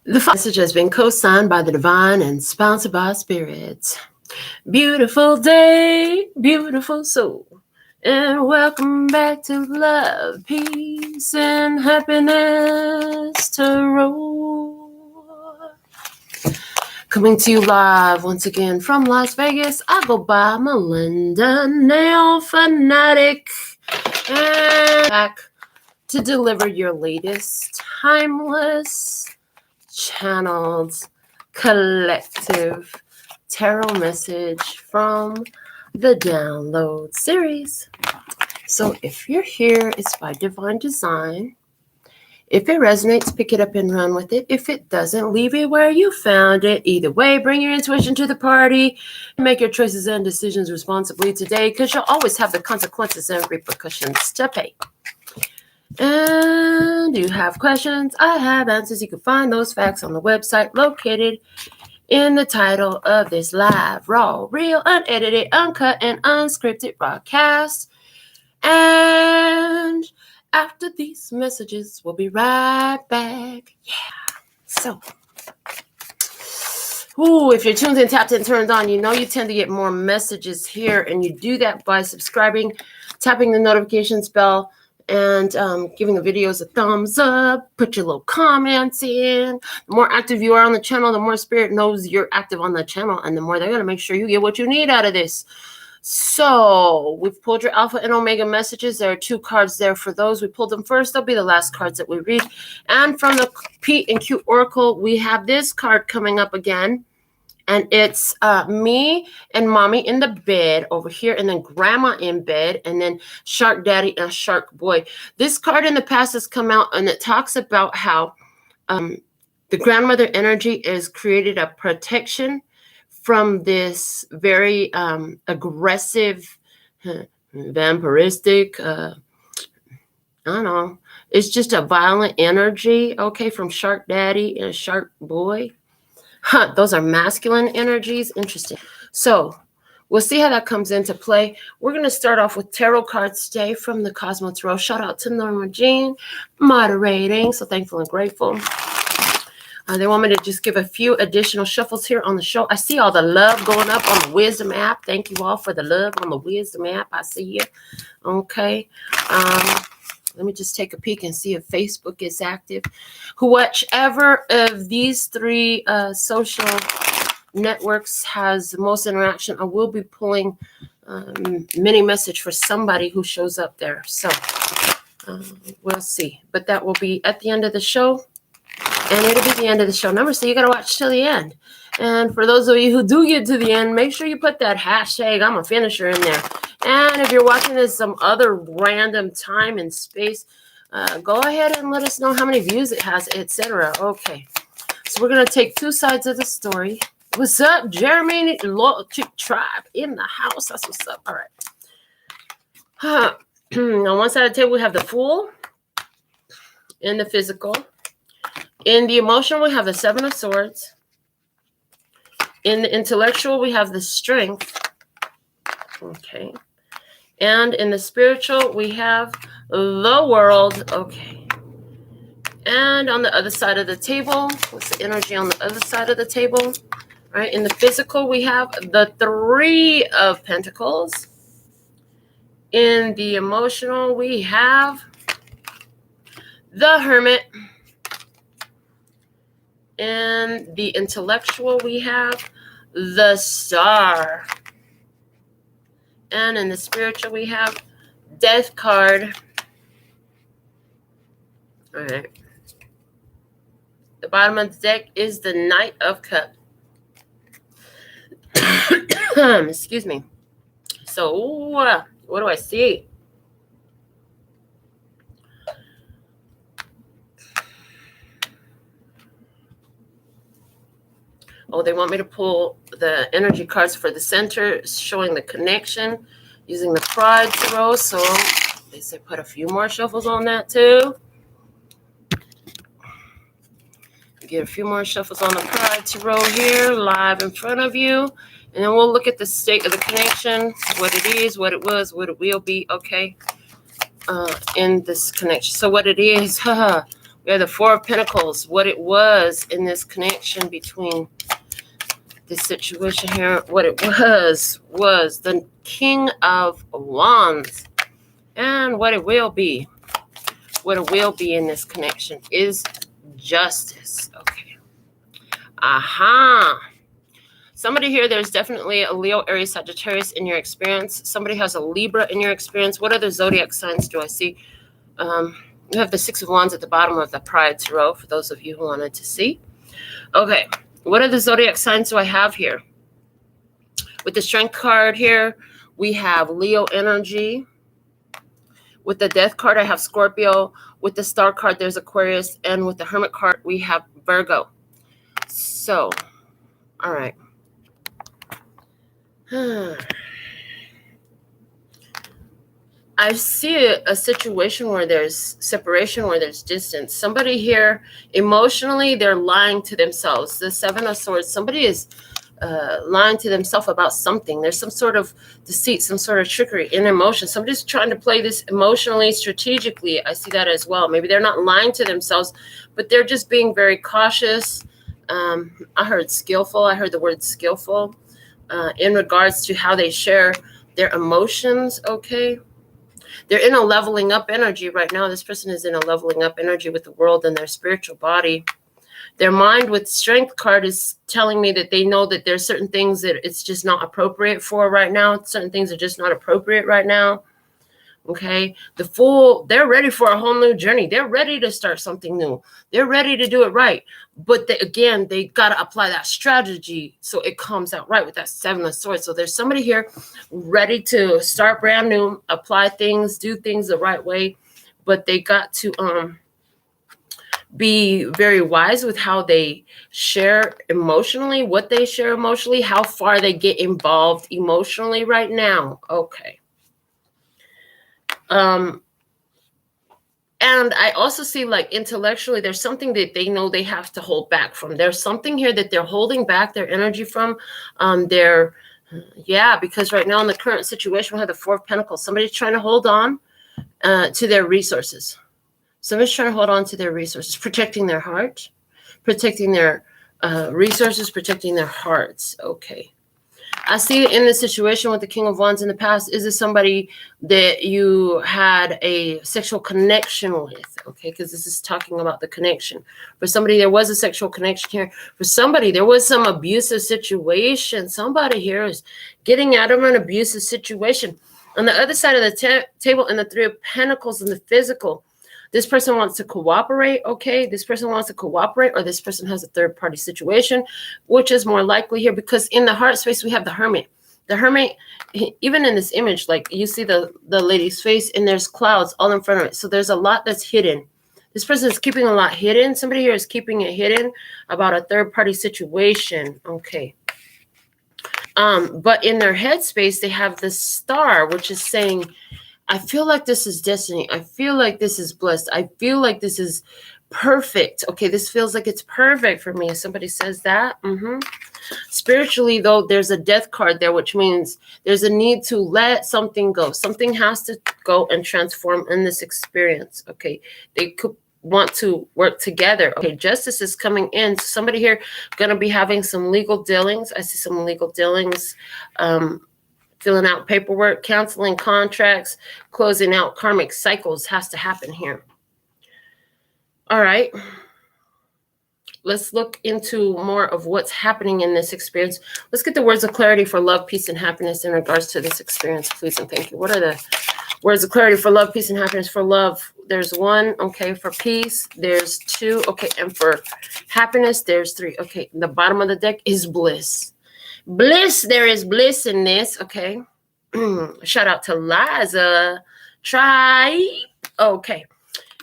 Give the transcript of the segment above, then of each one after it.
The message has been co-signed by the divine and sponsored by spirits. Beautiful day, beautiful soul, and welcome back to Love, Peace, and Happiness Tarot. Coming to you live once again from Las Vegas. I go by Melinda NailFanatic, and back to deliver your latest timeless channeled collective tarot message from the download series. So if you're here, it's by divine design. If it resonates, pick it up and run with it. If it doesn't, leave it where you found it. Either way, bring your intuition to the party. Make your choices and decisions responsibly today, because you'll always have the consequences and repercussions to pay. And you have questions, I have answers. You can find those facts on the website located in the title of this live, raw, real, unedited, uncut, and unscripted broadcast. And after these messages, we'll be right back. Yeah. So, if you're tuned in, tapped in, turned on, you know you tend to get more messages here. And you do that by subscribing, tapping the notifications bell, and giving the videos a thumbs up. Put your little comments in. The more active you are on the channel, the more spirit knows you're active on the channel, and the more they're going to make sure you get what you need out of this. So we've pulled your Alpha and Omega messages. There are 2 cards there for those. We pulled them first. They'll be the last cards that we read. And from the P and Q Oracle, we have this card coming up again. And it's me and mommy in the bed over here, and then grandma in bed, and then shark daddy and shark boy. This card in the past has come out, and it talks about how the grandmother energy is created a protection from this very aggressive, vampiristic, I don't know. It's just a violent energy, okay, from shark daddy and shark boy. Those are masculine energies. Interesting. So we'll see how that comes into play. We're going to start off with tarot cards today from the Cosmo Tarot. Shout out to Norma Jean, moderating. So thankful and grateful. They want me to just give a few additional shuffles here on the show. I see all the love going up on the Wisdom app. Thank you all for the love on the Wisdom app. I see you. Okay. Let me just take a peek and see if Facebook is active. Whichever of these 3 social networks has the most interaction, I will be pulling mini message for somebody who shows up there. So we'll see. But that will be at the end of the show. And it'll be the end of the show number, so you got to watch till the end. And for those of you who do get to the end, make sure you put that hashtag I'm a finisher in there. And if you're watching this some other random time and space, go ahead and let us know how many views it has, etc. Okay. So we're going to take 2 sides of the story. What's up, Jeremy? Loyalty Tribe in the house. That's what's up. All right. On one side of the table, we have the Fool in the physical. In the emotional, we have the 7 of Swords. In the intellectual, we have the Strength. Okay. And in the spiritual, we have the World. Okay. And on the other side of the table, what's the energy on the other side of the table? All right. In the physical, we have the 3 of Pentacles. In the emotional, we have the Hermit. In the intellectual, we have the Star. And in the spiritual, we have Death card. All right. The bottom of the deck is the Knight of Cups. Excuse me. So, what do I see? Oh, they want me to pull the energy cards for the center, showing the connection using the Pride Tarot. So they said put a few more shuffles on that too. Get a few more shuffles on the Pride Tarot here, live in front of you. And then we'll look at the state of the connection, what it is, what it was, what it will be, okay, in this connection. So what it is, we We have the Four of Pentacles. What it was in this connection between this situation here. What it was the King of Wands. And what it will be. What it will be in this connection is justice. Okay. Aha. Somebody here, there's definitely a Leo, Aries, Sagittarius in your experience. Somebody has a Libra in your experience. What other zodiac signs do I see? You have the Six of Wands at the bottom of the Pride Tarot, for those of you who wanted to see. Okay, what are the zodiac signs do I have here? With the Strength card here, we have Leo energy. With the Death card, I have Scorpio. With the Star card, there's Aquarius. And with the Hermit card, we have Virgo. So, all right. I see a situation where there's separation, where there's distance. Somebody here, emotionally, they're lying to themselves. The Seven of Swords, somebody is lying to themselves about something. There's some sort of deceit, some sort of trickery in emotion. Somebody's trying to play this emotionally, strategically. I see that as well. Maybe they're not lying to themselves, but they're just being very cautious. I heard skillful. I heard the word skillful in regards to how they share their emotions, okay? They're in a leveling up energy right now. This person is in a leveling up energy with the world and their spiritual body. Their mind with Strength card is telling me that they know that there's certain things that it's just not appropriate for right now. Certain things are just not appropriate right now. Okay. The Fool, they're ready for a whole new journey. They're ready to start something new. They're ready to do it right. But again, they got to apply that strategy so it comes out right with that Seven of Swords. So there's somebody here ready to start brand new, apply things, do things the right way. But they got to be very wise with how they share emotionally, what they share emotionally, how far they get involved emotionally right now. Okay. And I also see, like, intellectually, there's something that they know they have to hold back from. There's something here that they're holding back their energy from. Because right now in the current situation, we have the Four of Pentacles. Somebody's trying to hold on to their resources. Somebody's trying to hold on to their resources, protecting their heart, protecting their resources, protecting their hearts. Okay. I see it in the situation with the King of Wands in the past. Is this somebody that you had a sexual connection with? Okay, because this is talking about the connection. For somebody, there was a sexual connection here. For somebody, there was some abusive situation. Somebody here is getting out of an abusive situation. On the other side of the table, in the Three of Pentacles in the physical, this person wants to cooperate, okay? This person wants to cooperate, or this person has a third-party situation, which is more likely here, because in the heart space, we have the Hermit. The Hermit, even in this image, like, you see the lady's face, and there's clouds all in front of it. So there's a lot that's hidden. This person is keeping a lot hidden. Somebody here is keeping it hidden about a third-party situation, okay? But in their headspace, they have the Star, which is saying, I feel like this is destiny. I feel like this is blessed. I feel like this is perfect. Okay, this feels like it's perfect for me. If somebody says that. Spiritually, though, there's a Death card there, which means there's a need to let something go. Something has to go and transform in this experience. Okay, they could want to work together. Okay, justice is coming in. So somebody here going to be having some legal dealings. I see some legal dealings. Filling out paperwork, canceling contracts, closing out karmic cycles has to happen here. All right. Let's look into more of what's happening in this experience. Let's get the words of clarity for love, peace, and happiness in regards to this experience, please and thank you. What are the words of clarity for love, peace, and happiness? For love, there's 1. Okay. For peace, there's 2. Okay. And for happiness, there's 3. Okay. The bottom of the deck is bliss. Bliss, there is bliss in this, okay? Shout out to Liza Tribe. Okay.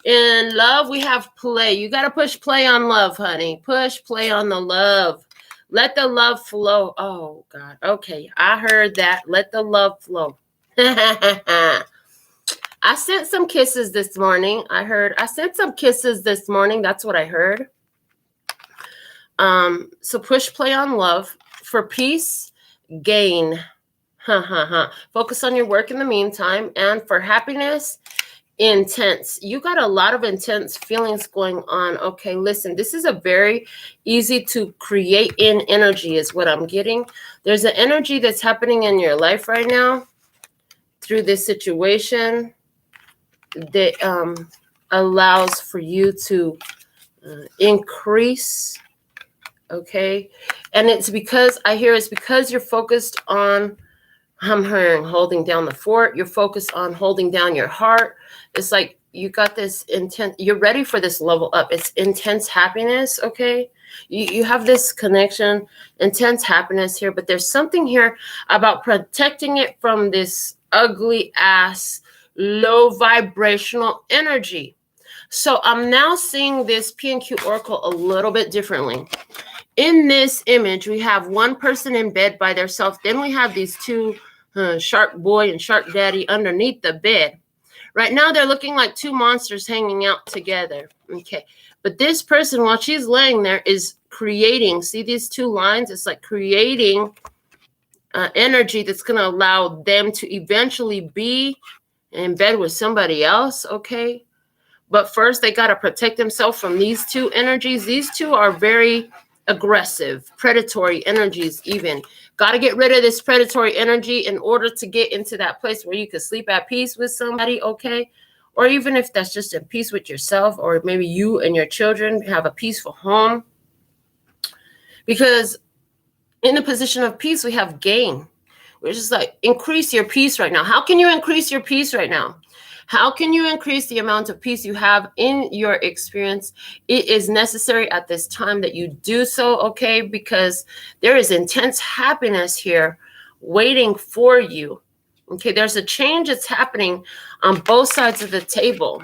In love, we have play. You got to push play on love, honey. Push play on the love. Let the love flow. Oh, God. Okay. I heard that. Let the love flow. I sent some kisses this morning. I sent some kisses this morning. That's what I heard. So push play on love. For peace, gain. Focus on your work in the meantime. And for happiness, intense. You got a lot of intense feelings going on. Okay, listen, this is a very easy to create in energy is what I'm getting. There's an energy that's happening in your life right now through this situation that allows for you to increase. Okay, and it's because it's because you're focused on, I'm hearing holding down the fort. You're focused on holding down your heart. It's like you got this intent. You're ready for this level up. It's intense happiness, okay? You have this connection, intense happiness here, but there's something here about protecting it from this ugly ass, low vibrational energy. So I'm now seeing this P&Q Oracle a little bit differently. In this image, we have one person in bed by themselves. Then we have these two shark boy and shark daddy underneath the bed. Right now, they're looking like two monsters hanging out together. Okay. But this person, while she's laying there, is creating, see these two lines? It's like creating energy that's going to allow them to eventually be in bed with somebody else. Okay. But first, they got to protect themselves from these two energies. These two are very aggressive, predatory energies even. Got to get rid of this predatory energy in order to get into that place where you can sleep at peace with somebody, okay? Or even if that's just in peace with yourself, or maybe you and your children have a peaceful home. Because in the position of peace, we have gain. Which is like, increase your peace right now. How can you increase your peace right now? How can you increase the amount of peace you have in your experience? It is necessary at this time that you do so, okay? Because there is intense happiness here waiting for you. Okay, there's a change that's happening on both sides of the table.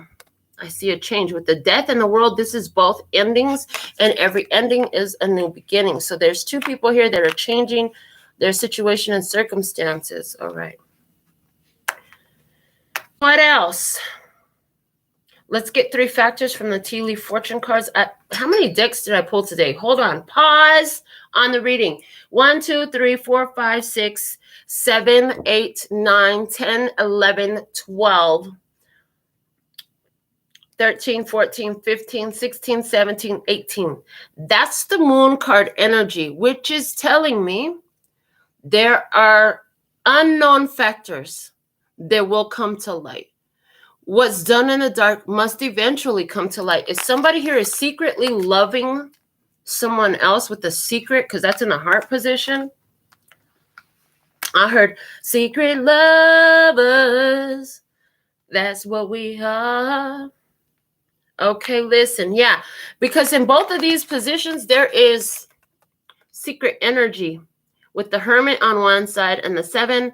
I see a change. With the death in the world, this is both endings, and every ending is a new beginning. So there's two people here that are changing their situation and circumstances. All right. What else? Let's get 3 factors from the tea leaf fortune cards. How many decks did I pull today? Hold on. Pause on the reading. 1, 2, 3, 4, 5, 6, 7, 8, 9, 10, 11, 12, 13, 14, 15, 16, 17, 18. That's the moon card energy, which is telling me there are unknown factors that will come to light. What's done in the dark must eventually come to light. If somebody here is secretly loving someone else with a secret, because that's in the heart position. I heard secret lovers. That's what we are. Okay, listen. Yeah, because in both of these positions, there is secret energy with the Hermit on one side and the 7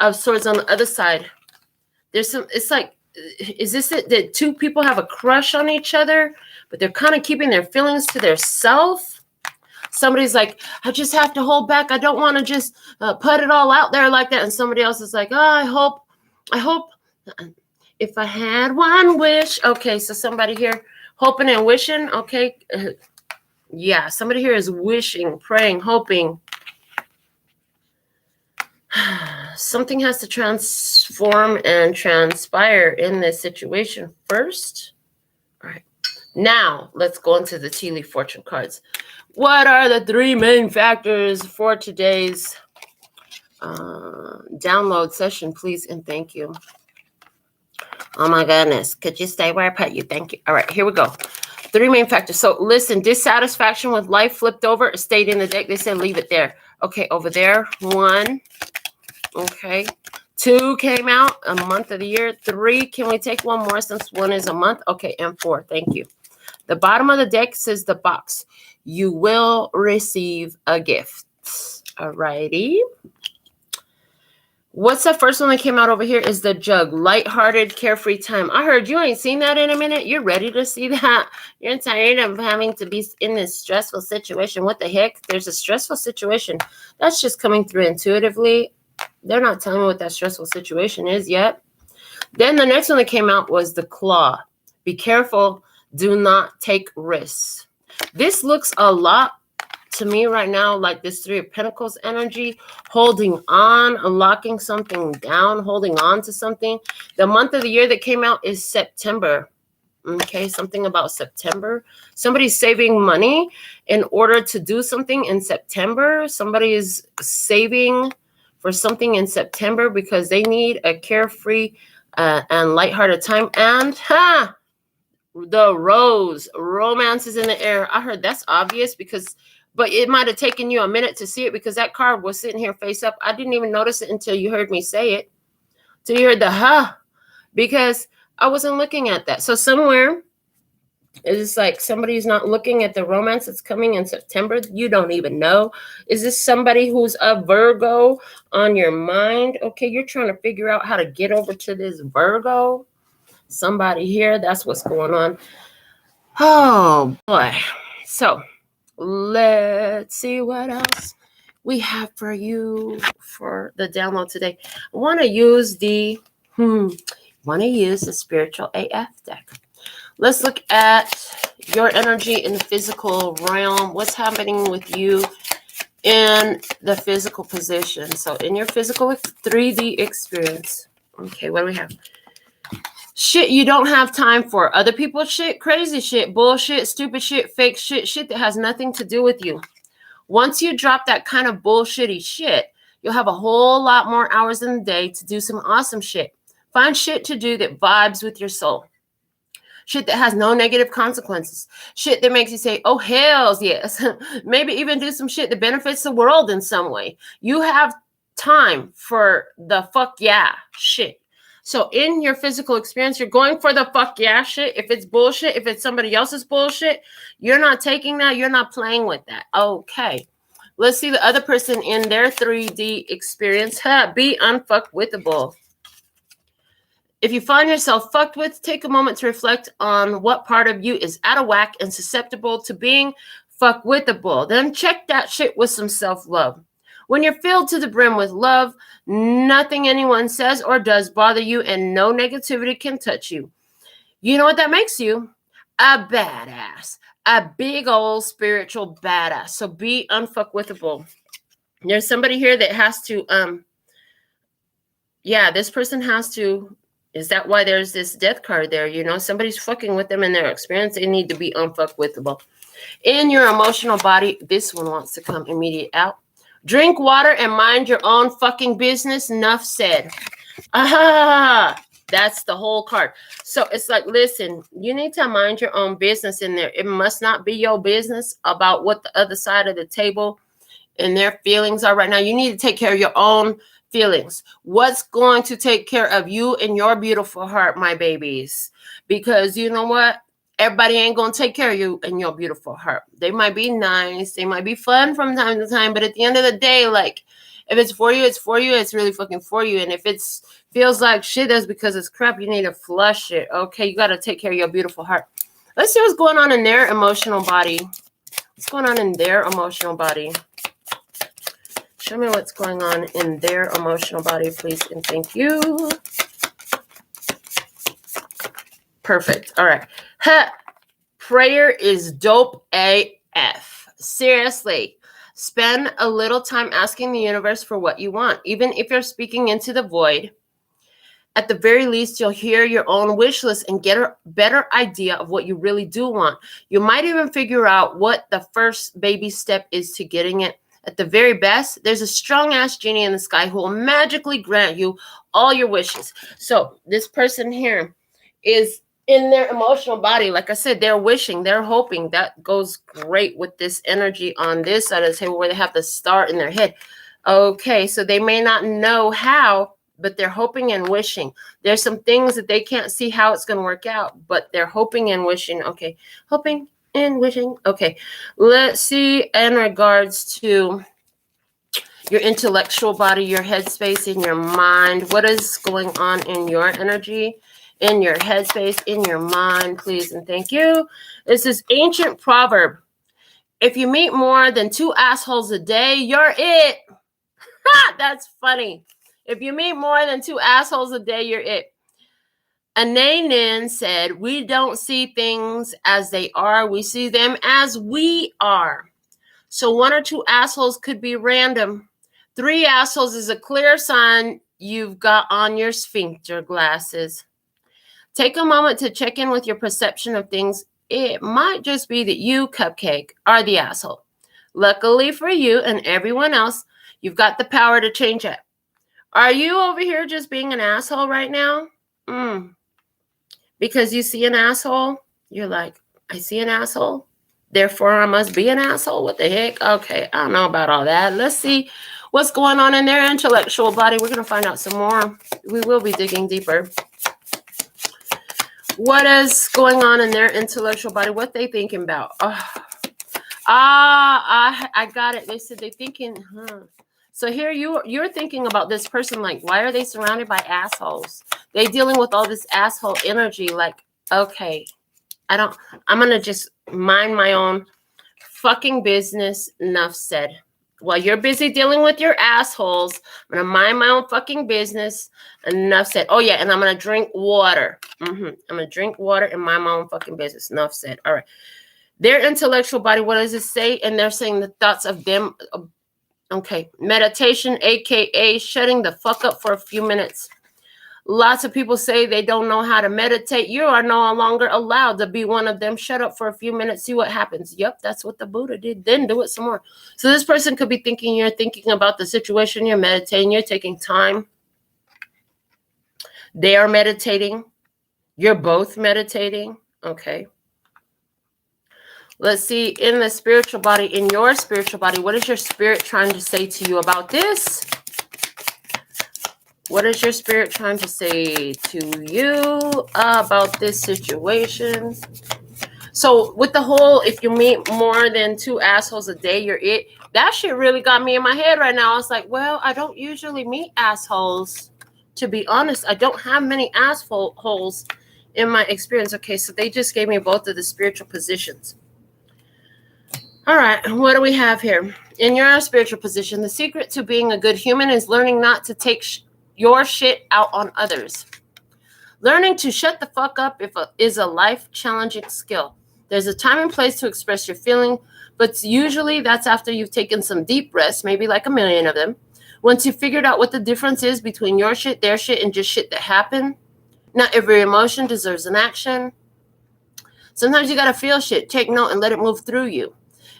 of Swords on the other side. There's some, it's like, is this it that two people have a crush on each other, but they're kind of keeping their feelings to their self? Somebody's like, I just have to hold back. I don't want to just put it all out there like that. And somebody else is like, oh, I hope if I had one wish. Okay, so somebody here hoping and wishing. Okay, yeah, somebody here is wishing, praying, hoping. Something has to transform and transpire in this situation first. All right. Now, let's go into the tea leaf fortune cards. What are the 3 main factors for today's download session, please? And thank you. Oh, my goodness. Could you stay where I put you? Thank you. All right, here we go. 3 main factors. So, listen, dissatisfaction with life flipped over. It stayed in the deck. They said leave it there. Okay, over there. 1. Okay. 2 came out, a month of the year. 3, can we take one more since 1 is a month? Okay, and 4, thank you. The bottom of the deck says the box. You will receive a gift. All righty. What's the first one that came out over here is the jug. Lighthearted, carefree time. I heard you ain't seen that in a minute. You're ready to see that. You're tired of having to be in this stressful situation. What the heck? There's a stressful situation. That's just coming through intuitively. They're not telling me what that stressful situation is yet. Then the next one that came out was the claw. Be careful. Do not take risks. This looks a lot to me right now, like this Three of Pentacles energy, holding on, locking something down, holding on to something. The month of the year that came out is September. Okay, something about September. Somebody's saving money in order to do something in September. Somebody is saving for something in September because they need a carefree and lighthearted time. And the rose, romance is in the air. I heard that's obvious but it might have taken you a minute to see it because that card was sitting here face up. I didn't even notice it until you heard me say it. Till you heard the because I wasn't looking at that. So somewhere it's like somebody's not looking at the romance that's coming in September. You don't even know. Is this somebody who's a Virgo on your mind? Okay, you're trying to figure out how to get over to this Virgo. Somebody here, that's what's going on. Oh boy. So let's see what else we have for you for the download today. I want to use the Spiritual AF deck. Let's look at your energy in the physical realm. What's happening with you in the physical position? So in your physical 3D experience. Okay, what do we have? Shit you don't have time for. Other people's shit, crazy shit, bullshit, stupid shit, fake shit that has nothing to do with you. Once you drop that kind of bullshitty shit, you'll have a whole lot more hours in the day to do some awesome shit. Find shit to do that vibes with your soul. Shit that has no negative consequences. Shit that makes you say, oh, hells yes. Maybe even do some shit that benefits the world in some way. You have time for the fuck yeah shit. So in your physical experience, you're going for the fuck yeah shit. If it's bullshit, if it's somebody else's bullshit, you're not taking that. You're not playing with that. Okay. Let's see the other person in their 3D experience. Be unfuckwithable. If you find yourself fucked with, take a moment to reflect on what part of you is out of whack and susceptible to being fuckwithable. Then check that shit with some self-love. When you're filled to the brim with love, nothing anyone says or does bother you and no negativity can touch you. You know what that makes you? A badass. A big old spiritual badass. So be unfuckwithable. There's somebody here that has to, this person has to. Is that why there's this death card there? You know, somebody's fucking with them in their experience. They need to be unfuckwithable. In your emotional body, this one wants to come immediate out. Drink water and mind your own fucking business. Enough said. That's the whole card. So it's like, listen, you need to mind your own business in there. It must not be your business about what the other side of the table and their feelings are right now. You need to take care of your own feelings. What's going to take care of you and your beautiful heart, my babies? Because you know what? Everybody ain't going to take care of you and your beautiful heart. They might be nice. They might be fun from time to time. But at the end of the day, like, if it's for you, it's for you. It's really fucking for you. And if it feels like shit, that's because it's crap. You need to flush it. Okay, you got to take care of your beautiful heart. Let's see what's going on in their emotional body. What's going on in their emotional body? Show me what's going on in their emotional body, please, and thank you. Perfect. All right. Prayer is dope AF. Seriously. Spend a little time asking the universe for what you want. Even if you're speaking into the void, at the very least, you'll hear your own wish list and get a better idea of what you really do want. You might even figure out what the first baby step is to getting it. At the very best, there's a strong-ass genie in the sky who will magically grant you all your wishes. So this person here is in their emotional body. Like I said, they're wishing, they're hoping. That goes great with this energy on this side of the table where they have the star in their head. Okay, so they may not know how, but they're hoping and wishing. There's some things that they can't see how it's going to work out, but they're hoping and wishing. Okay, hoping and wishing. Okay, let's see in regards to your intellectual body, your headspace, in your mind. What is going on in your energy, in your headspace, in your mind, please and thank you. This is ancient proverb. If you meet more than 2 assholes a day, you're it. That's funny. If you meet more than 2 assholes a day, you're it. Ananin said, we don't see things as they are. We see them as we are. So 1 or 2 assholes could be random. 3 assholes is a clear sign you've got on your sphincter glasses. Take a moment to check in with your perception of things. It might just be that you, Cupcake, are the asshole. Luckily for you and everyone else, you've got the power to change it. Are you over here just being an asshole right now? Because you see an asshole, you're like, I see an asshole, therefore I must be an asshole? What the heck? Okay, I don't know about all that. Let's see what's going on in their intellectual body. We're going to find out some more. We will be digging deeper. What is going on in their intellectual body? What they thinking about? I got it. They said they're thinking, So here you're thinking about this person, like, why are they surrounded by assholes? They dealing with all this asshole energy, like, okay, I'm going to just mind my own fucking business. Enough said. While you're busy dealing with your assholes, I'm going to mind my own fucking business. Enough said. Oh, yeah, and I'm going to drink water. I'm going to drink water and mind my own fucking business. Enough said. All right. Their intellectual body, what does it say? And they're saying the thoughts of them. Okay. Meditation, a.k.a. shutting the fuck up for a few minutes. Lots of people say they don't know how to meditate. You are no longer allowed to be one of them. Shut up for a few minutes. See what happens. Yep, that's what the Buddha did. Then do it some more. So this person could be thinking you're thinking about the situation. You're meditating. You're taking time. They are meditating. You're both meditating. Okay. Let's see. In the spiritual body, in your spiritual body, what is your spirit trying to say to you about this? What is your spirit trying to say to you about this situation? So with the whole, if you meet more than 2 assholes a day, you're it. That shit really got me in my head right now. I was like, well, I don't usually meet assholes. To be honest, I don't have many assholes in my experience. Okay, so they just gave me both of the spiritual positions. All right, what do we have here? In your spiritual position, the secret to being a good human is learning not to take your shit out on others. Learning to shut the fuck up is a life-challenging skill. There's a time and place to express your feeling, but usually that's after you've taken some deep breaths, maybe like a million of them. Once you've figured out what the difference is between your shit, their shit, and just shit that happened. Not every emotion deserves an action. Sometimes you gotta feel shit, take note, and let it move through you.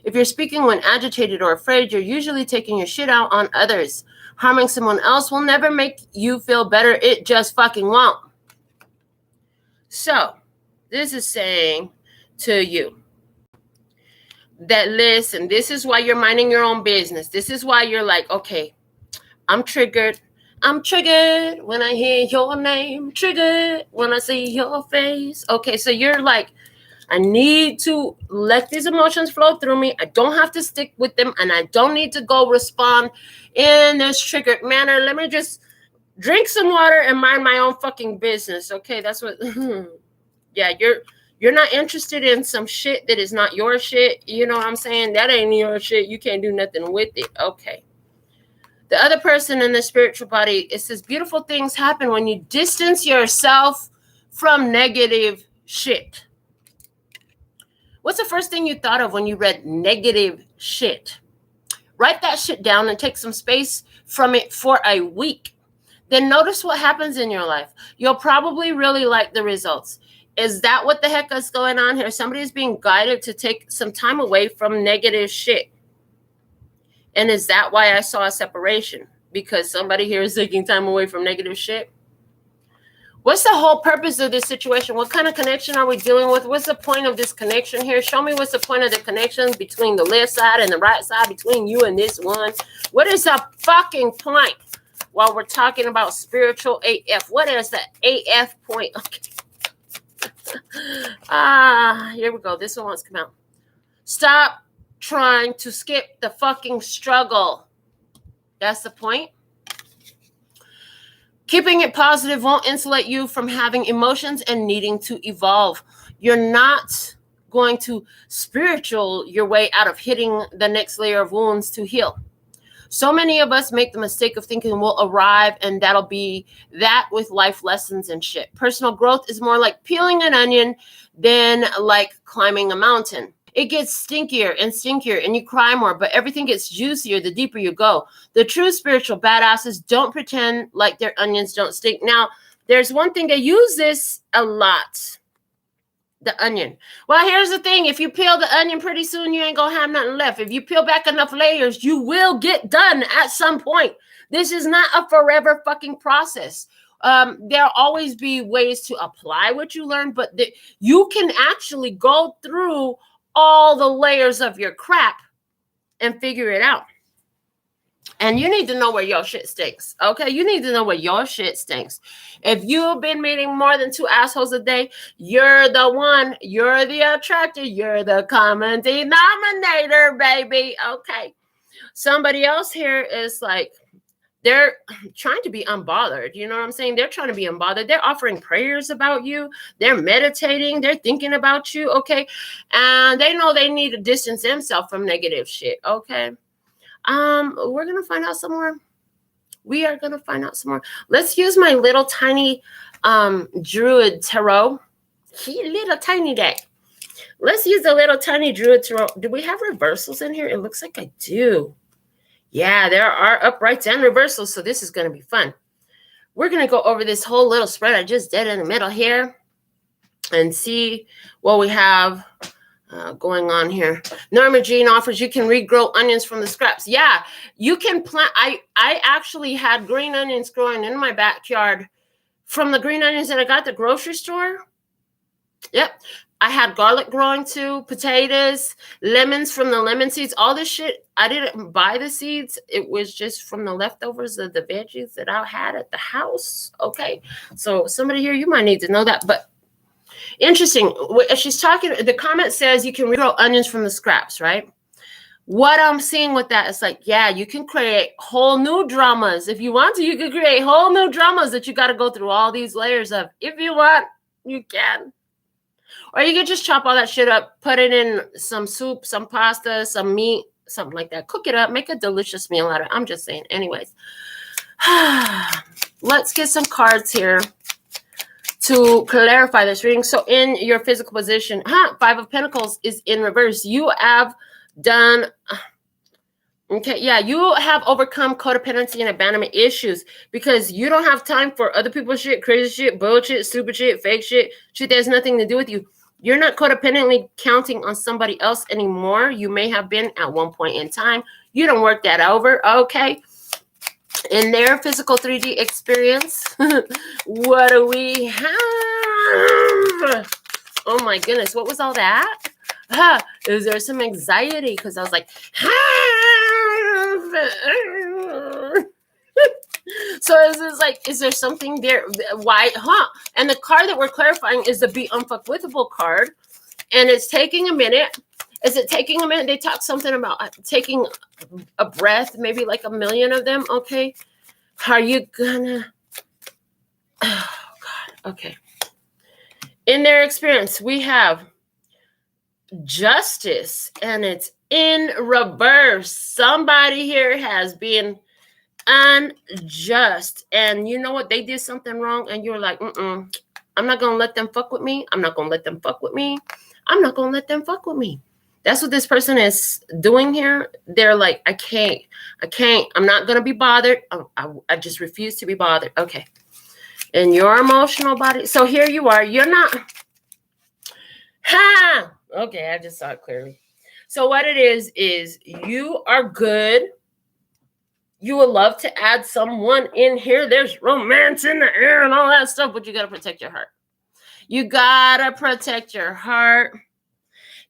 If you're speaking when agitated or afraid, you're usually taking your shit out on others. Harming someone else will never make you feel better. It just fucking won't. So, this is saying to you that, listen, this is why you're minding your own business. This is why you're like, okay, I'm triggered. I'm triggered when I hear your name. Triggered when I see your face. Okay, so you're like, I need to let these emotions flow through me. I don't have to stick with them, and I don't need to go respond in this triggered manner. Let me just drink some water and mind my own fucking business. Okay, that's what. Yeah, you're not interested in some shit that is not your shit. You know what I'm saying? That ain't your shit. You can't do nothing with it. Okay. The other person in the spiritual body, it says beautiful things happen when you distance yourself from negative shit. What's the first thing you thought of when you read negative shit? Write that shit down and take some space from it for a week. Then notice what happens in your life. You'll probably really like the results. Is that what the heck is going on here? Somebody's being guided to take some time away from negative shit. And is that why I saw a separation? Because somebody here is taking time away from negative shit? What's the whole purpose of this situation? What kind of connection are we dealing with? What's the point of this connection here? Show me what's the point of the connection between the left side and the right side, between you and this one. What is the fucking point while we're talking about spiritual AF? What is the AF point? Okay. Here we go. This one wants to come out. Stop trying to skip the fucking struggle. That's the point. Keeping it positive won't insulate you from having emotions and needing to evolve. You're not going to spiritual your way out of hitting the next layer of wounds to heal. So many of us make the mistake of thinking we'll arrive and that'll be that with life lessons and shit. Personal growth is more like peeling an onion than like climbing a mountain. it gets stinkier and stinkier and you cry more, but everything gets juicier the deeper you go. The true spiritual badasses don't pretend like their onions don't stink. Now, there's one thing, they use this a lot. The onion. Well, here's the thing. If you peel the onion, pretty soon you ain't gonna have nothing left. If you peel back enough layers, you will get done at some point. This is not a forever fucking process. There'll always be ways to apply what you learn, but you can actually go through all the layers of your crap and figure it out. And you need to know where your shit stinks. Okay, you need to know where your shit stinks. If you've been meeting more than 2 assholes a day, you're the one. You're the attractor. You're the common denominator, baby. Okay. Somebody else here is like, they're trying to be unbothered. You know what I'm saying? They're trying to be unbothered. They're offering prayers about you. They're meditating. They're thinking about you. Okay. And they know they need to distance themselves from negative shit. Okay. We're going to find out some more. We are going to find out some more. Let's use my little tiny Druid Tarot. Little tiny deck. Let's use the little tiny Druid Tarot. Do we have reversals in here? It looks like I do. Yeah, there are uprights and reversals, so this is going to be fun. We're going to go over this whole little spread I just did in the middle here and see what we have going on here. Norma Jean offers you can regrow onions from the scraps. Yeah, you can plant. I actually had green onions growing in my backyard from the green onions that I got at the grocery store. Yep. I had garlic growing too, potatoes, lemons from the lemon seeds, all this shit. I didn't buy the seeds. It was just from the leftovers of the veggies that I had at the house. Okay. So somebody here, you might need to know that. But interesting. She's talking, the comment says you can regrow onions from the scraps, right? What I'm seeing with that is like, yeah, you can create whole new dramas. If you want to, you can create whole new dramas that you got to go through all these layers of. If you want, you can. Or you can just chop all that shit up, put it in some soup, some pasta, some meat, something like that. Cook it up, make a delicious meal out of it. I'm just saying. Anyways, let's get some cards here to clarify this reading. So in your physical position, 5 of Pentacles is in reverse. You have done... Okay, yeah, you have overcome codependency and abandonment issues because you don't have time for other people's shit, crazy shit, bullshit, stupid shit, fake shit that has nothing to do with you. You're not codependently counting on somebody else anymore. You may have been at one point in time. You don't work that over, okay? In their physical 3D experience, what do we have? Oh my goodness, what was all that? Is there some anxiety? Because I was like, so is there something there? Why? And the card that we're clarifying is the Be Unfuckwithable card. And it's taking a minute. Is it taking a minute? They talk something about taking a breath, maybe like a million of them. Okay. Are you gonna? Oh, God. Okay. In their experience, we have Justice, and it's in reverse. Somebody here has been unjust, and you know what? They did something wrong, and you're like, I'm not gonna let them fuck with me. I'm not gonna let them fuck with me. I'm not gonna let them fuck with me. That's what this person is doing here. They're like, I can't. I'm not gonna be bothered. I just refuse to be bothered. Okay. In your emotional body. So here you are. You're not. Okay, I just saw it clearly. So what it is you are good. You would love to add someone in here. There's romance in the air and all that stuff, but you got to protect your heart. You got to protect your heart.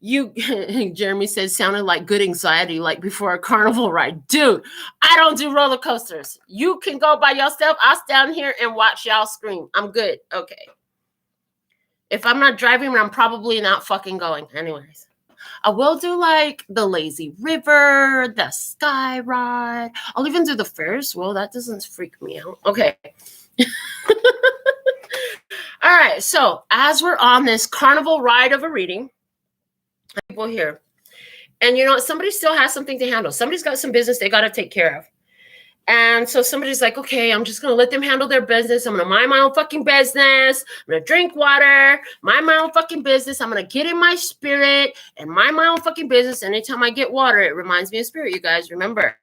Jeremy says, sounded like good anxiety, like before a carnival ride. Dude, I don't do roller coasters. You can go by yourself. I'll stand here and watch y'all scream. I'm good. Okay. If I'm not driving, I'm probably not fucking going. Anyways, I will do like the lazy river, the sky ride. I'll even do the Ferris wheel. That doesn't freak me out. Okay. All right. So as we're on this carnival ride of a reading, people here, and you know, somebody still has something to handle. Somebody's got some business they got to take care of. And so somebody's like, okay, I'm just going to let them handle their business. I'm going to mind my own fucking business. I'm going to drink water, mind my own fucking business. I'm going to get in my spirit and mind my own fucking business. Anytime I get water, it reminds me of spirit, you guys, remember.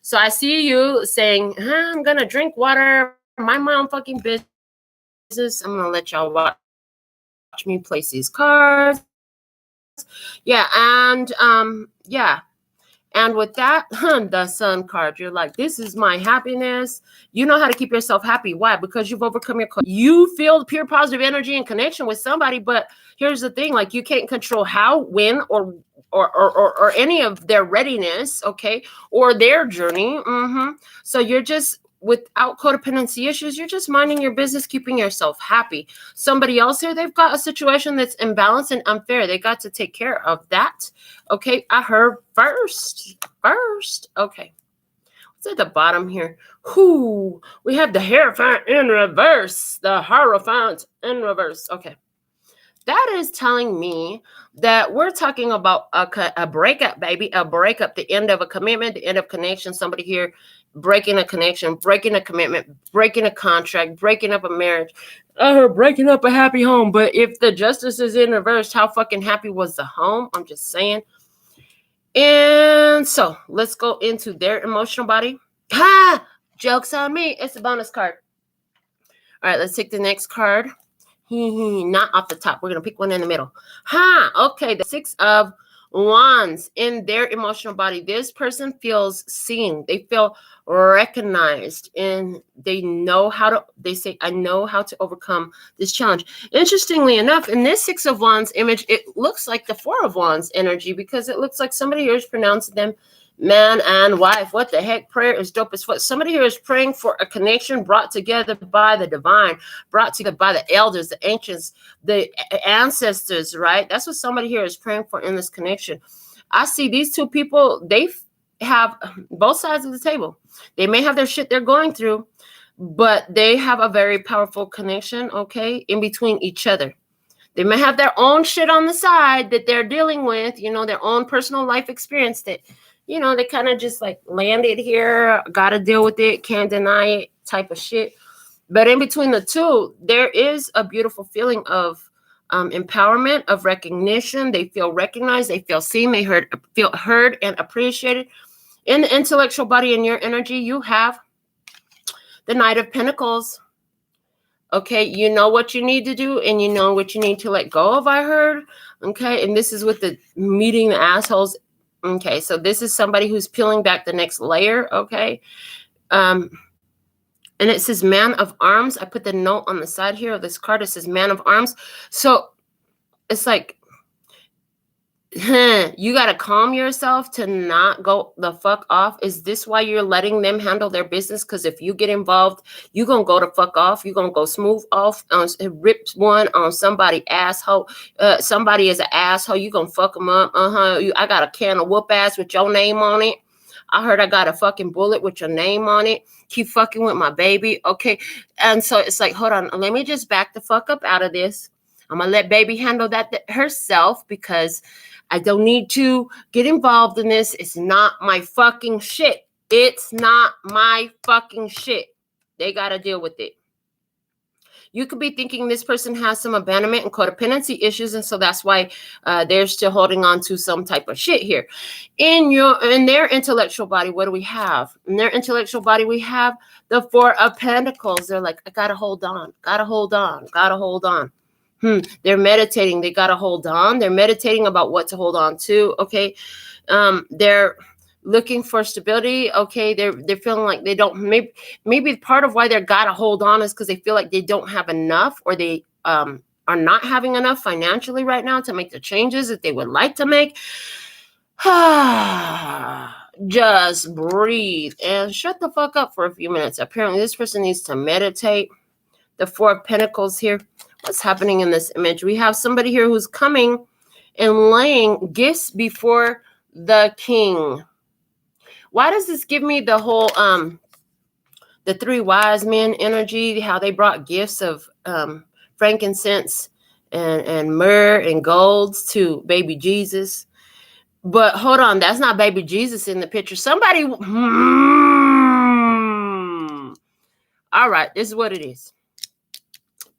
So I see you saying, I'm going to drink water, mind my own fucking business. I'm going to let y'all watch me place these cards. Yeah, and yeah. And with that, the Sun card, you're like, this is my happiness. You know how to keep yourself happy. Why? Because you've overcome your, you feel pure positive energy and connection with somebody. But here's the thing, like, you can't control how, when, or any of their readiness, okay, or their journey. So you're just, without codependency issues, you're just minding your business, keeping yourself happy. Somebody else here, they've got a situation that's imbalanced and unfair. They got to take care of that. Okay, I heard first. Okay, what's at the bottom here? Whoo, we have the Hierophant in reverse. The Hierophant in reverse. Okay. That is telling me that we're talking about a breakup, baby. A breakup, the end of a commitment, the end of connection. Somebody here breaking a connection, breaking a commitment, breaking a contract, breaking up a marriage, breaking up a happy home. But if the Justice is in reverse, how fucking happy was the home? I'm just saying. And so let's go into their emotional body. Ha! Joke's on me. It's a bonus card. All right, let's take the next card. Not off the top. We're going to pick one in the middle. Okay, the Six of Wands. In their emotional body, this person feels seen. They feel recognized, and they know how to, they say, I know how to overcome this challenge. Interestingly enough, in this Six of Wands image, it looks like the Four of Wands energy, because it looks like somebody here is pronouncing them man and wife. What the heck? Prayer is dope as fuck. Somebody here is praying for a connection brought together by the divine, brought together by the elders, the ancients, the ancestors, right? That's what somebody here is praying for in this connection. I see these two people, they have both sides of the table. They may have their shit they're going through, but they have a very powerful connection, okay, in between each other. They may have their own shit on the side that they're dealing with, you know, their own personal life experience that, you know, they kind of just like landed here, got to deal with it, can't deny it type of shit. But in between the two, there is a beautiful feeling of empowerment, of recognition. They feel recognized, they feel seen, they feel heard and appreciated. In the intellectual body, in your energy, you have the Knight of Pentacles. Okay, you know what you need to do, and you know what you need to let go of, I heard. Okay, and this is with the meeting the assholes. Okay, so this is somebody who's peeling back the next layer, okay? And it says Man of Arms. I put the note on the side here of this card. It says Man of Arms. So it's like, you got to calm yourself to not go the fuck off. Is this why you're letting them handle their business? Because if you get involved, you're going to go to fuck off. You're going to go smooth off, rip one on somebody asshole. Somebody is an asshole. You're going to fuck them up. I got a can of whoop ass with your name on it. I heard I got a fucking bullet with your name on it. Keep fucking with my baby. Okay. And so it's like, hold on. Let me just back the fuck up out of this. I'm going to let baby handle that herself, because I don't need to get involved in this. It's not my fucking shit. It's not my fucking shit. They got to deal with it. You could be thinking this person has some abandonment and codependency issues, and so that's why they're still holding on to some type of shit here. In their intellectual body, what do we have? In their intellectual body, we have the Four of Pentacles. They're like, I gotta hold on, gotta hold on, gotta hold on. They're meditating. They got to hold on. They're meditating about what to hold on to. Okay. They're looking for stability. Okay. They're feeling like they don't, maybe part of why they're got to hold on is because they feel like they don't have enough, or they are not having enough financially right now to make the changes that they would like to make. Just breathe and shut the fuck up for a few minutes. Apparently this person needs to meditate. The Four of Pentacles here. What's happening in this image? We have somebody here who's coming and laying gifts before the king. Why does this give me the whole the three wise men energy, how they brought gifts of frankincense and myrrh and golds to baby Jesus? But hold on, that's not baby Jesus in the picture. Somebody All right, this is what it is.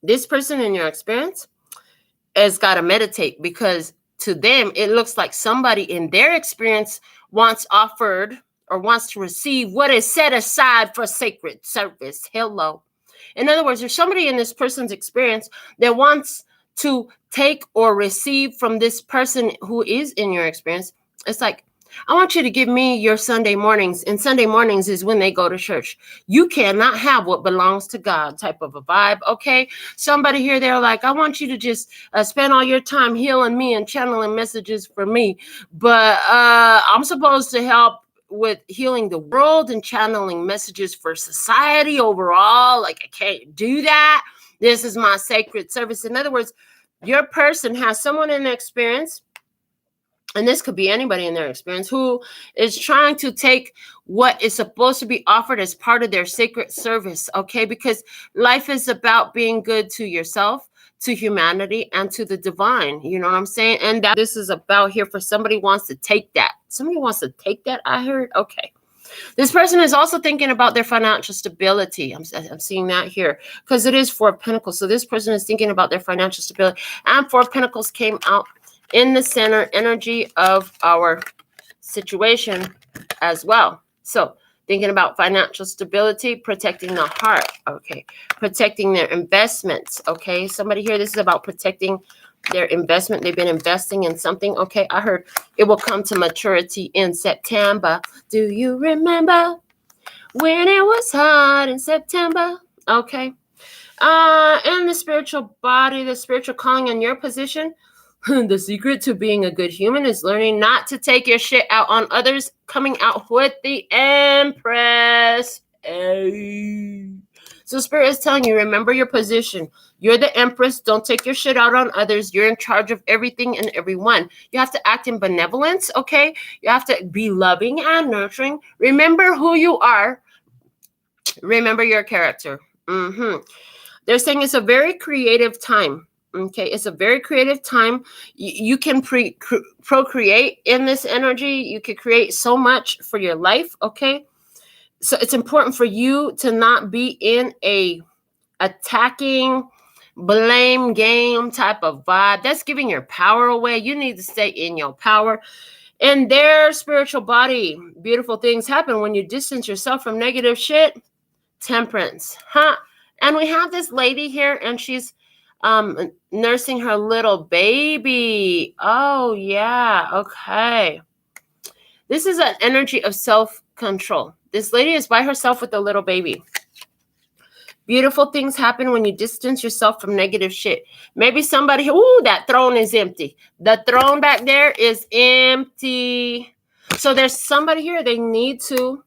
This person in your experience has got to meditate, because to them, it looks like somebody in their experience wants offered or wants to receive what is set aside for sacred service. Hello. In other words, there's somebody in this person's experience that wants to take or receive from this person who is in your experience. It's like, I want you to give me your Sunday mornings, and Sunday mornings is when they go to church. You cannot have what belongs to God type of a vibe, okay? Somebody here, they're like, I want you to just spend all your time healing me and channeling messages for me, but I'm supposed to help with healing the world and channeling messages for society overall. Like, I can't do that. This is my sacred service. In other words, your person has someone in their experience, and this could be anybody in their experience, who is trying to take what is supposed to be offered as part of their sacred service, okay? Because life is about being good to yourself, to humanity, and to the divine. You know what I'm saying? And that this is about here for somebody wants to take that. Somebody wants to take that, I heard? Okay. This person is also thinking about their financial stability. I'm seeing that here because it is Four of Pentacles. So this person is thinking about their financial stability. And Four of Pentacles came out in the center energy of our situation as well. So thinking about financial stability, protecting the heart, okay, protecting their investments, okay. Somebody here, this is about protecting their investment. They've been investing in something, okay. I heard it will come to maturity in September. Do you remember when it was hot in September? Okay. And the spiritual body, the spiritual calling in your position. The secret to being a good human is learning not to take your shit out on others, coming out with the Empress. Hey. So Spirit is telling you, remember your position. You're the Empress. Don't take your shit out on others. You're in charge of everything and everyone. You have to act in benevolence, okay? You have to be loving and nurturing. Remember who you are. Remember your character. They're saying it's a very creative time. Okay, it's a very creative time. You can procreate in this energy. You can create so much for your life. Okay, so it's important for you to not be in a attacking, blame game type of vibe. That's giving your power away. You need to stay in your power. In their spiritual body, beautiful things happen when you distance yourself from negative shit. Temperance, huh? And we have this lady here, and she's nursing her little baby. Oh, yeah. Okay. This is an energy of self-control. This lady is by herself with a little baby. Beautiful things happen when you distance yourself from negative shit. Maybe somebody, ooh, that throne is empty. The throne back there is empty. So there's somebody here, they need to.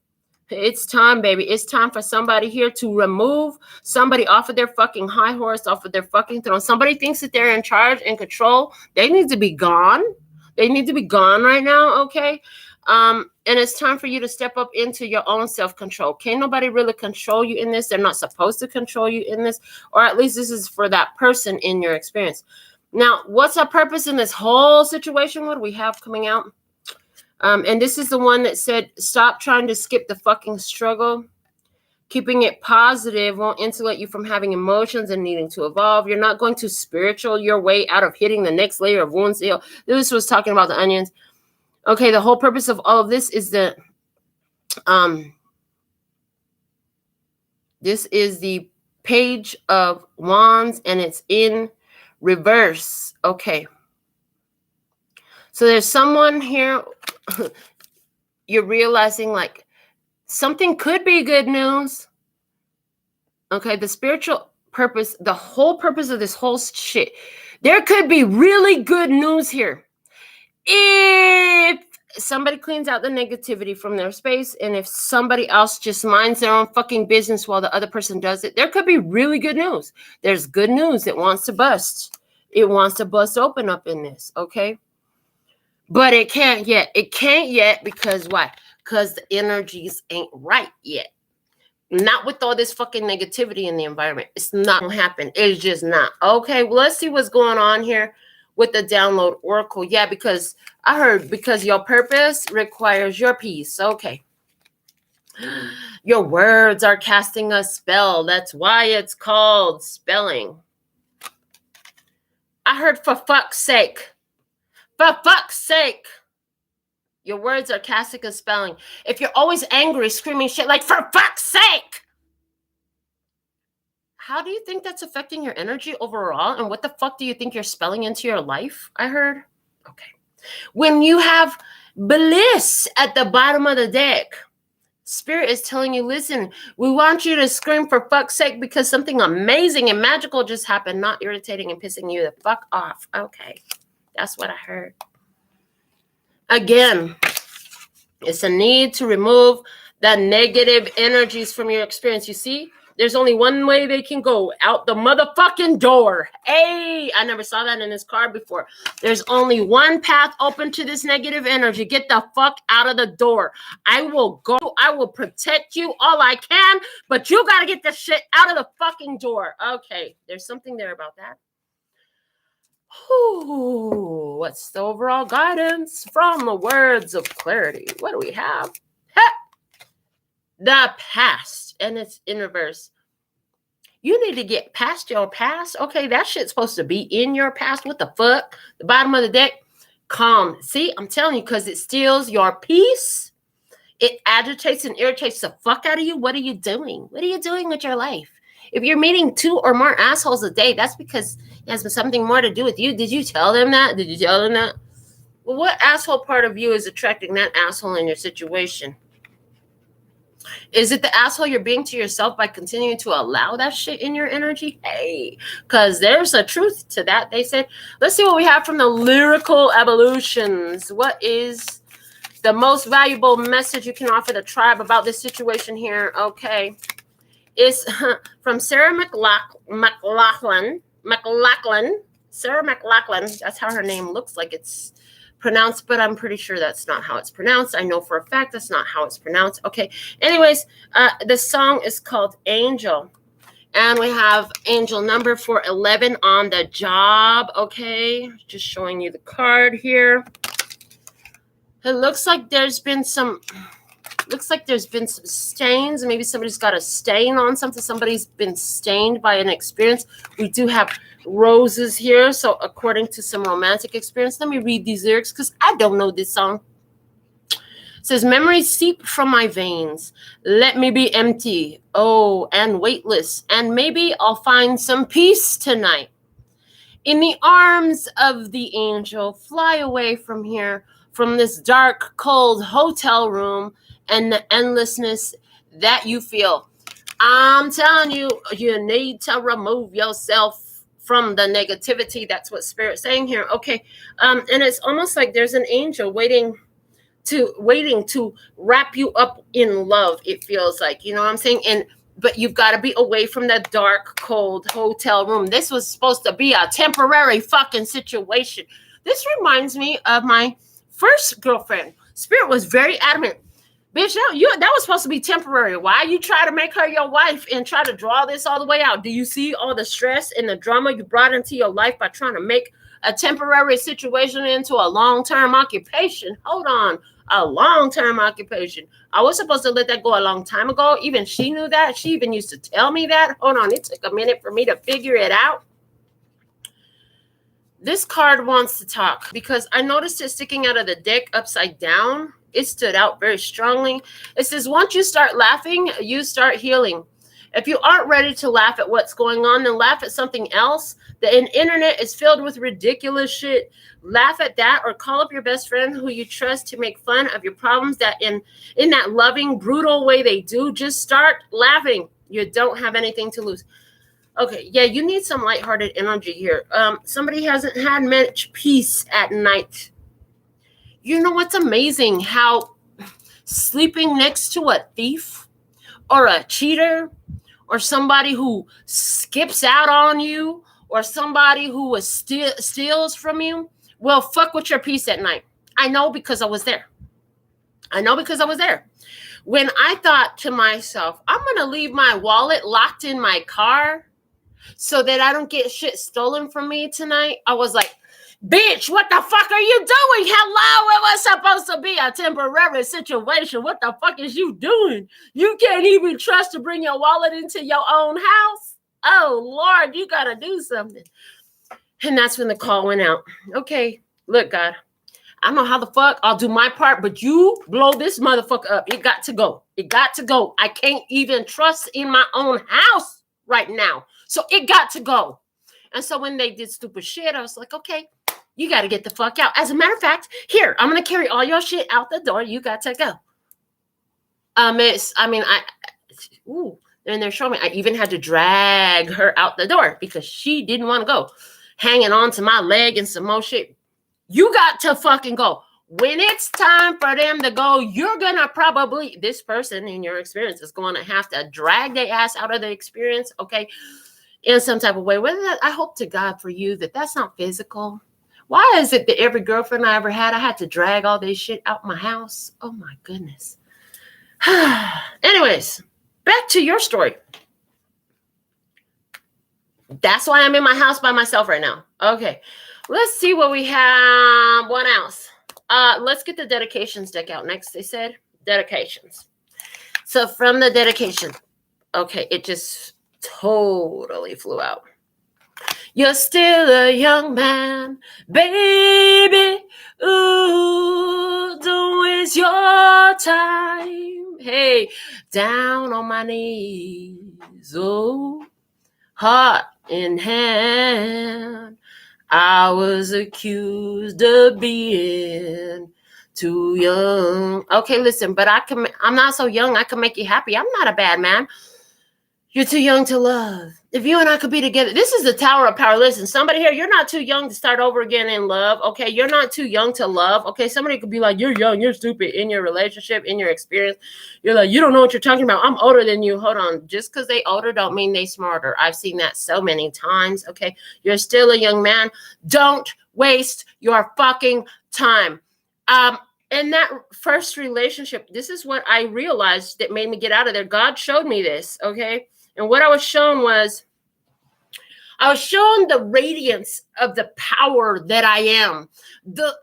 It's time, baby. It's time for somebody here to remove somebody off of their fucking high horse, off of their fucking throne. Somebody thinks that they're in charge and control. They need to be gone. They need to be gone right now, okay? And it's time for you to step up into your own self-control. Can't nobody really control you in this. They're not supposed to control you in this, or at least this is for that person in your experience. Now, what's our purpose in this whole situation? What do we have coming out? And this is the one that said, stop trying to skip the fucking struggle. Keeping it positive won't insulate you from having emotions and needing to evolve. You're not going to spiritual your way out of hitting the next layer of wounds heal. This was talking about the onions. Okay, the whole purpose of all of this is that this is the Page of Wands, and it's in reverse. Okay. So there's someone here, you're realizing like something could be good news. Okay, the spiritual purpose, the whole purpose of this whole shit, there could be really good news here. If somebody cleans out the negativity from their space, and if somebody else just minds their own fucking business while the other person does it, there could be really good news. There's good news that wants to bust. It wants to bust open up in this, okay? But it can't yet. It can't yet because why? Because the energies ain't right yet. Not with all this fucking negativity in the environment. It's not going to happen. It's just not. Okay, well, let's see what's going on here with the download oracle. Yeah, because I heard because your purpose requires your peace. Okay. Your words are casting a spell. That's why it's called spelling. I heard for fuck's sake. For fuck's sake. Your words are casting a spelling. If you're always angry, screaming shit like, for fuck's sake. How do you think that's affecting your energy overall? And what the fuck do you think you're spelling into your life? I heard. Okay. When you have bliss at the bottom of the deck, Spirit is telling you, listen, we want you to scream for fuck's sake because something amazing and magical just happened, not irritating and pissing you the fuck off. Okay. That's what I heard. Again, it's a need to remove the negative energies from your experience. You see, there's only one way they can go, out the motherfucking door. Hey, I never saw that in this card before. There's only one path open to this negative energy. Get the fuck out of the door. I will go. I will protect you all I can, but you got to get this shit out of the fucking door. Okay, there's something there about that. Ooh, what's the overall guidance from the words of clarity? What do we have? The past, and it's in reverse. You need to get past your past. Okay, that shit's supposed to be in your past. What the fuck? The bottom of the deck, calm. See, I'm telling you, because it steals your peace. It agitates and irritates the fuck out of you. What are you doing? What are you doing with your life? If you're meeting 2 or more assholes a day, that's because it has something more to do with you. Did you tell them that? Did you tell them that? Well, what asshole part of you is attracting that asshole in your situation? Is it the asshole you're being to yourself by continuing to allow that shit in your energy? Hey, because there's a truth to that. They said, let's see what we have from the lyrical evolutions. What is the most valuable message you can offer the tribe about this situation here? Okay. It's from Sarah McLachlan. Sarah McLachlan. That's how her name looks like it's pronounced, but I'm pretty sure that's not how it's pronounced. I know for a fact that's not how it's pronounced. Okay. Anyways, the song is called Angel. And we have angel number for 11 on the job. Okay. Just showing you the card here. It looks like there's been some stains. Maybe somebody's got a stain on something. Somebody's been stained by an experience. We do have roses here. So according to some romantic experience, let me read these lyrics because I don't know this song. It says, memories seep from my veins. Let me be empty, oh, and weightless. And maybe I'll find some peace tonight. In the arms of the angel, fly away from here, from this dark, cold hotel room and the endlessness that you feel. I'm telling you, you need to remove yourself from the negativity. That's what Spirit's saying here. Okay. And it's almost like there's an angel waiting to wrap you up in love. It feels like, you know what I'm saying? But you've got to be away from that dark, cold hotel room. This was supposed to be a temporary fucking situation. This reminds me of my first girlfriend. Spirit was very adamant. Bitch, that was supposed to be temporary. Why you try to make her your wife and try to draw this all the way out? Do you see all the stress and the drama you brought into your life by trying to make a temporary situation into a long-term occupation? Hold on. A long-term occupation. I was supposed to let that go a long time ago. Even she knew that. She even used to tell me that. Hold on. It took a minute for me to figure it out. This card wants to talk because I noticed it sticking out of the deck upside down. It stood out very strongly. It says, once you start laughing, you start healing. If you aren't ready to laugh at what's going on, then laugh at something else. The internet is filled with ridiculous shit. Laugh at that or call up your best friend who you trust to make fun of your problems that in that loving, brutal way they do. Just start laughing. You don't have anything to lose. Okay, yeah, you need some lighthearted energy here. Somebody hasn't had much peace at night. You know what's amazing? How sleeping next to a thief or a cheater or somebody who skips out on you or somebody who steals from you will fuck with your peace at night. I know because I was there. When I thought to myself, I'm going to leave my wallet locked in my car so that I don't get shit stolen from me tonight, I was like, Bitch, what the fuck are you doing? Hello, it was supposed to be a temporary situation. What the fuck is you doing? You can't even trust to bring your wallet into your own house? Oh, Lord, you got to do something. And that's when the call went out. Okay, look, God, I don't know how the fuck I'll do my part, but you blow this motherfucker up. It got to go. It got to go. I can't even trust in my own house right now. So it got to go. And so when they did stupid shit, I was like, okay, you got to get the fuck out. As a matter of fact, here, I'm going to carry all your shit out the door. You got to go. And they're showing me, I even had to drag her out the door because she didn't want to go. Hanging on to my leg and some more shit. You got to fucking go. When it's time for them to go, you're going to probably, this person in your experience is going to have to drag their ass out of the experience, okay, in some type of way. Whether that, I hope to God for you that that's not physical. Why is it that every girlfriend I ever had, I had to drag all this shit out my house? Oh, my goodness. Anyways, back to your story. That's why I'm in my house by myself right now. Okay. Let's see what we have. What else? Let's get the dedications deck out next. They said dedications. So from the dedication, okay, it just totally flew out. You're still a young man, baby. Ooh, don't waste your time. Hey, down on my knees. Oh, heart in hand. I was accused of being too young. Okay, listen, but I'm not so young. I can make you happy. I'm not a bad man. You're too young to love. If you and I could be together, this is the Tower of Power. Listen, somebody here, you're not too young to start over again in love. Okay, you're not too young to love. Okay, somebody could be like, you're young, you're stupid in your relationship, in your experience. You're like, you don't know what you're talking about. I'm older than you. Hold on. Just because they older don't mean they smarter. I've seen that so many times. Okay, you're still a young man. Don't waste your fucking time. In that first relationship, this is what I realized that made me get out of there. God showed me this, okay? And what I was shown the radiance of the power that I am,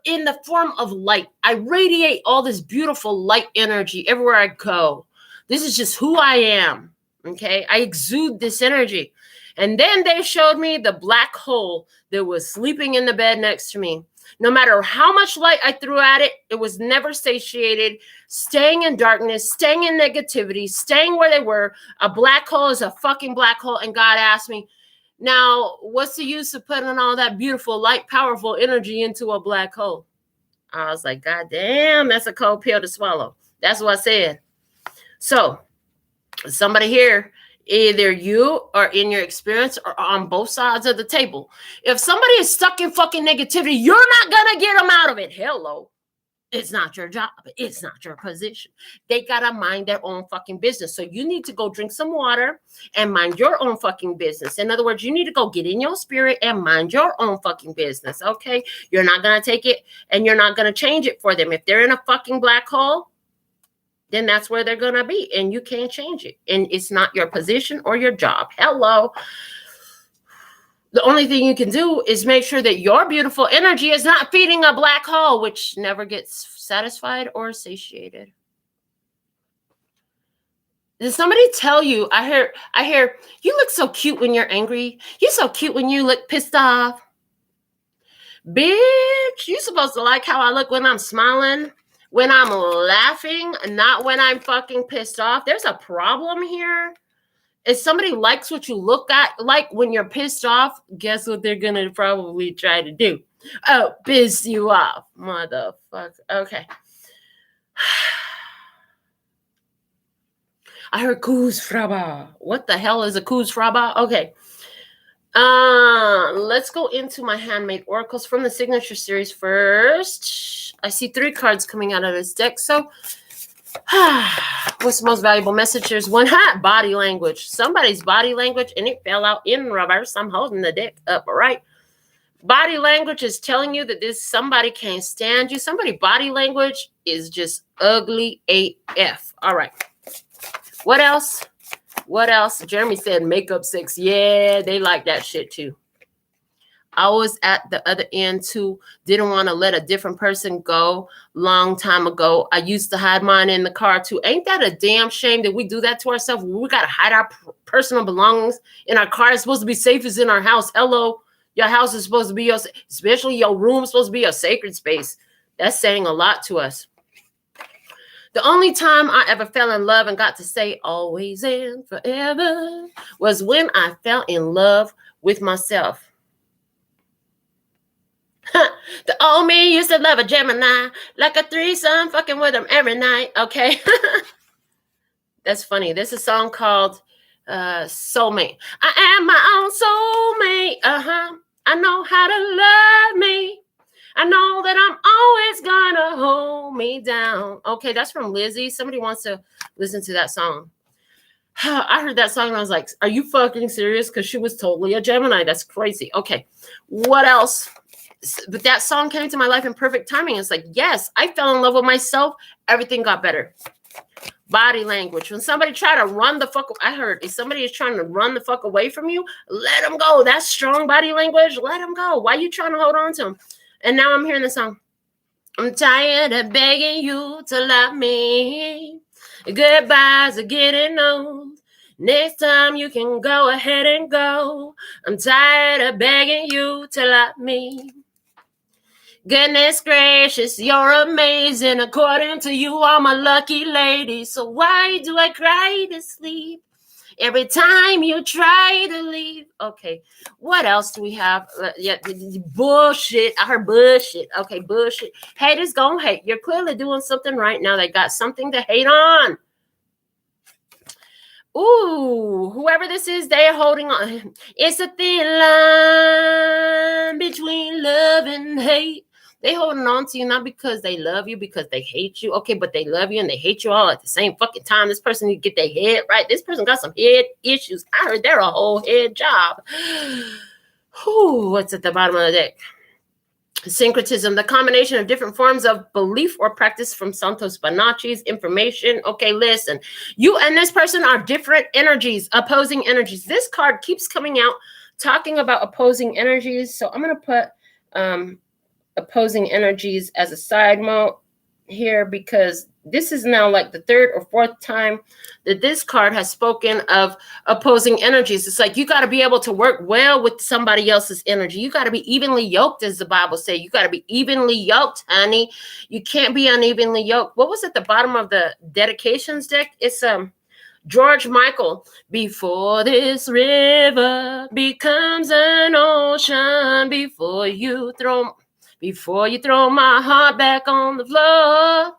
in the form of light. I radiate all this beautiful light energy everywhere I go. This is just who I am, okay? I exude this energy. And then they showed me the black hole that was sleeping in the bed next to me. No matter how much light I threw at it, it was never satiated, staying in darkness, staying in negativity, staying where they were. A black hole is a fucking black hole. And God asked me, now, what's the use of putting all that beautiful, light, powerful energy into a black hole? I was like, God damn, that's a cold pill to swallow. That's what I said. So, somebody here, either you or in your experience or on both sides of the table. If somebody is stuck in fucking negativity, you're not going to get them out of it. Hello. It's not your job. It's not your position. They got to mind their own fucking business. So you need to go drink some water and mind your own fucking business. In other words, you need to go get in your spirit and mind your own fucking business. Okay. You're not going to take it and you're not going to change it for them. If they're in a fucking black hole, then that's where they're going to be. And you can't change it. And it's not your position or your job. Hello. The only thing you can do is make sure that your beautiful energy is not feeding a black hole, which never gets satisfied or satiated. Did somebody tell you, I hear, you look so cute when you're angry. You're so cute when you look pissed off. Bitch, you're supposed to like how I look when I'm smiling, when I'm laughing, not when I'm fucking pissed off. There's a problem here. If somebody likes what you look at, like when you're pissed off, guess what they're going to probably try to do? Oh, piss you off, motherfucker. Okay. I heard Koosfraba. What the hell is a Koosfraba? Okay. Let's go into my handmade oracles from the signature series first. I see 3 cards coming out of this deck. So, what's the most valuable message? There's one. Body language. Somebody's body language, and it fell out in reverse. I'm holding the deck up, all right? Body language is telling you that somebody can't stand you. Somebody body language is just ugly AF. All right. What else? What else? Jeremy said makeup sex. Yeah, they like that shit too. I was at the other end too. Didn't want to let a different person go. Long time ago, I used to hide mine in the car too. Ain't that a damn shame that we do that to ourselves? We got to hide our personal belongings in our car. It's supposed to be safe as in our house. Hello, your house is supposed to be your, especially your room, is supposed to be a sacred space. That's saying a lot to us. The only time I ever fell in love and got to say always and forever was when I fell in love with myself. The old me used to love a Gemini, like a threesome, fucking with him every night. Okay. That's funny. There's a song called Soulmate. I am my own soulmate. I know how to love me. I know that I'm always gonna hold me down. Okay, that's from Lizzie. Somebody wants to listen to that song. I heard that song and I was like, are you fucking serious? Because she was totally a Gemini. That's crazy. Okay, what else? But that song came into my life in perfect timing. It's like, yes, I fell in love with myself. Everything got better. Body language. When somebody try to run the fuck, I heard if somebody is trying to run the fuck away from you, let them go. That's strong body language. Let them go. Why are you trying to hold on to them? And now I'm hearing the song. I'm tired of begging you to love me. Goodbyes are getting old. Next time you can go ahead and go. I'm tired of begging you to love me. Goodness gracious, you're amazing. According to you, I'm a lucky lady. So why do I cry to sleep every time you try to leave? Okay, what else do we have? Bullshit. I heard bullshit. Okay, bullshit. Haters gonna hate. You're clearly doing something right now. They got something to hate on. Ooh, whoever this is, they're holding on. It's a thin line between love and hate. They holding on to you not because they love you, because they hate you. Okay, but they love you and they hate you all at the same fucking time. This person need to get their head right. This person got some head issues. I heard they're a whole head job. Whew, what's at the bottom of the deck? Syncretism, the combination of different forms of belief or practice from Santos Bonacci's information. Okay, listen. You and this person are different energies, opposing energies. This card keeps coming out talking about opposing energies. So I'm going to put opposing energies as a side note here because this is now like the third or fourth time that this card has spoken of opposing energies. It's like you got to be able to work well with somebody else's energy. You got to be evenly yoked, as the Bible says. You got to be evenly yoked, honey. You can't be unevenly yoked. What was at the bottom of the dedications deck? It's George Michael. Before this river becomes an ocean, before you throw my heart back on the floor.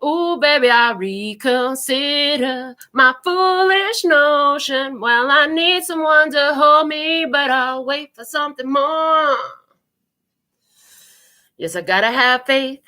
Ooh, baby, I reconsider my foolish notion. Well, I need someone to hold me, but I'll wait for something more. Yes, I gotta have faith.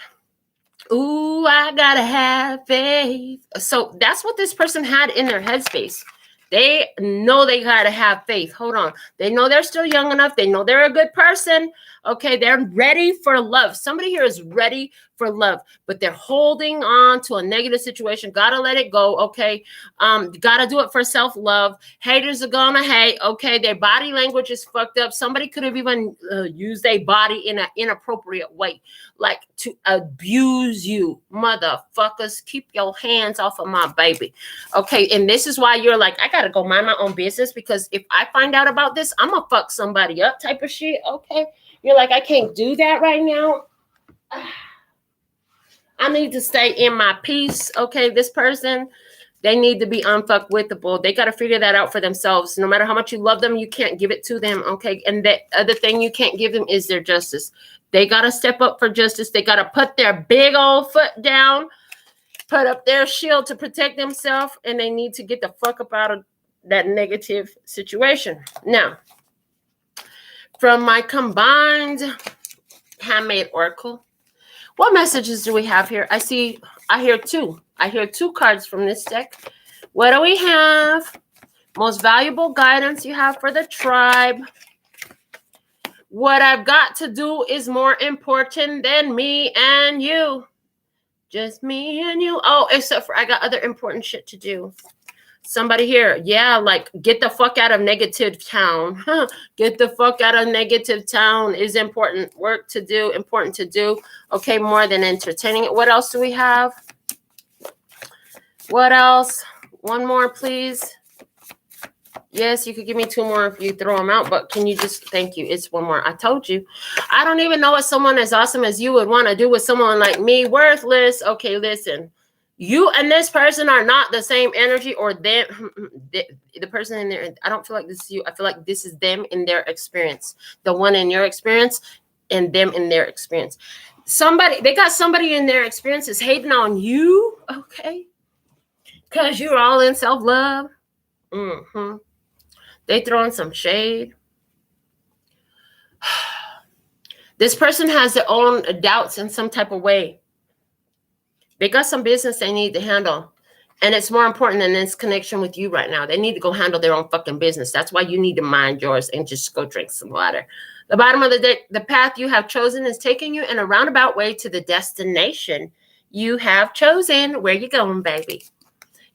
Ooh, I gotta have faith. So that's what this person had in their headspace. They know they gotta have faith. Hold on. They know they're still young enough. They know they're a good person. Okay, they're ready for love. Somebody here is ready for love, but they're holding on to a negative situation. Gotta let it go. Okay, gotta do it for self-love. Haters are gonna hate. Okay, their body language is fucked up. Somebody could have even used their body in an inappropriate way, like to abuse you. Motherfuckers, keep your hands off of my baby. Okay, and this is why you're like, I gotta go mind my own business, because if I find out about this, I'm gonna fuck somebody up type of shit. Okay, you're like, I can't do that right now. I need to stay in my peace. Okay, this person, they need to be unfuckwithable. They got to figure that out for themselves. No matter how much you love them, you can't give it to them. Okay, and the other thing you can't give them is their justice. They got to step up for justice. They got to put their big old foot down, put up their shield to protect themselves, and they need to get the fuck up out of that negative situation. Now, from my combined handmade oracle, what messages do we have here? I hear two. I hear two cards from this deck. What do we have? Most valuable guidance you have for the tribe. What I've got to do is more important than me and you. Just me and you. Oh, except for I got other important shit to do. Somebody here, yeah, like get the fuck out of negative town. Get the fuck out of negative town is important. Work to do, important to do. Okay, more than entertaining. What else do we have? What else? One more, please. Yes, you could give me two more if you throw them out, but can you just, thank you. It's one more. I told you. I don't even know what someone as awesome as you would want to do with someone like me. Worthless. Okay, listen. You and this person are not the same energy, or them, the person in there. I don't feel like this is you. I feel like this is them in their experience. The one in your experience and them in their experience. Somebody, they got somebody in their experience is hating on you, okay? Because you're all in self-love. Mm-hmm. They throwing some shade. This person has their own doubts in some type of way. They got some business they need to handle. And it's more important than this connection with you right now. They need to go handle their own fucking business. That's why you need to mind yours and just go drink some water. The bottom of the deck, the path you have chosen is taking you in a roundabout way to the destination you have chosen. Where you going, baby?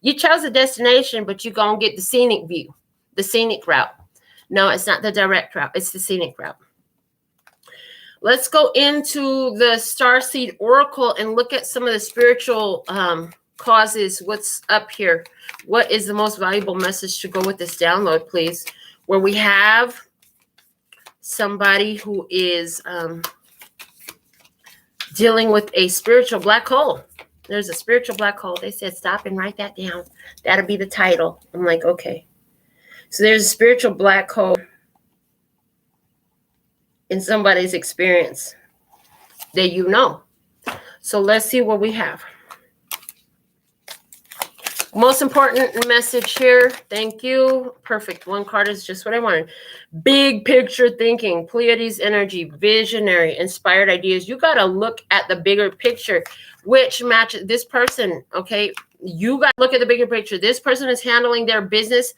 You chose a destination, but you're going to get the scenic view, the scenic route. No, it's not the direct route. It's the scenic route. Let's go into the Starseed Oracle and look at some of the spiritual causes. What's up here? What is the most valuable message to go with this download, please? Where we have somebody who is dealing with a spiritual black hole. There's a spiritual black hole. They said, stop and write that down. That'll be the title. I'm like, okay. So there's a spiritual black hole in somebody's experience that you know. So let's see what we have. Most important message here. Thank you. Perfect. One card is just what I wanted. Big picture thinking. Pleiades energy. Visionary. Inspired ideas. You got to look at the bigger picture, which matches this person. Okay. You got to look at the bigger picture. This person is handling their business.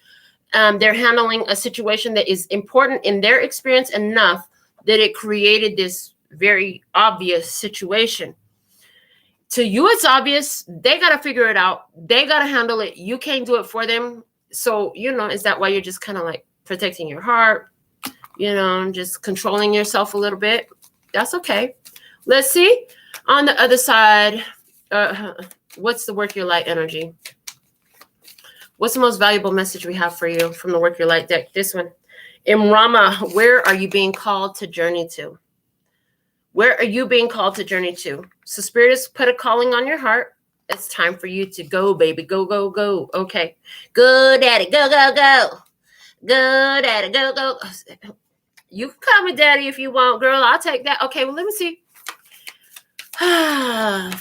They're handling a situation that is important in their experience enough that it created this very obvious situation. To you, it's obvious. They got to figure it out. They got to handle it. You can't do it for them. So, is that why you're just kind of like protecting your heart, just controlling yourself a little bit? That's okay. Let's see. On the other side, what's the work your light energy? What's the most valuable message we have for you from the Work Your Light deck? This one. Imrama, where are you being called to journey to? Where are you being called to journey to? So Spirit has put a calling on your heart. It's time for you to go, baby. Go, go, go. Okay. Go, daddy. Go, go, go. Go, daddy. Go, go. You can call me daddy if you want, girl. I'll take that. Okay, well, let me see.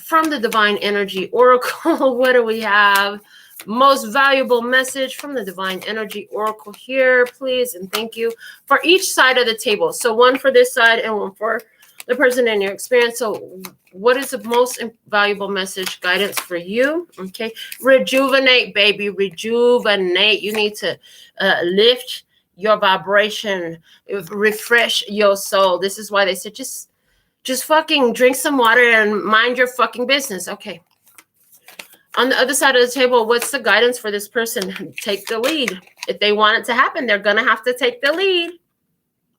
From the Divine Energy Oracle, what do we have? Most valuable message from the Divine Energy Oracle here, please, and thank you. For each side of the table. So one for this side and one for the person in your experience. So what is the most valuable message, guidance for you? Okay. Rejuvenate, baby. Rejuvenate. You need to lift your vibration, refresh your soul. This is why they said just fucking drink some water and mind your fucking business. Okay. On the other side of the table, what's the guidance for this person? Take the lead. If they want it to happen, they're going to have to take the lead.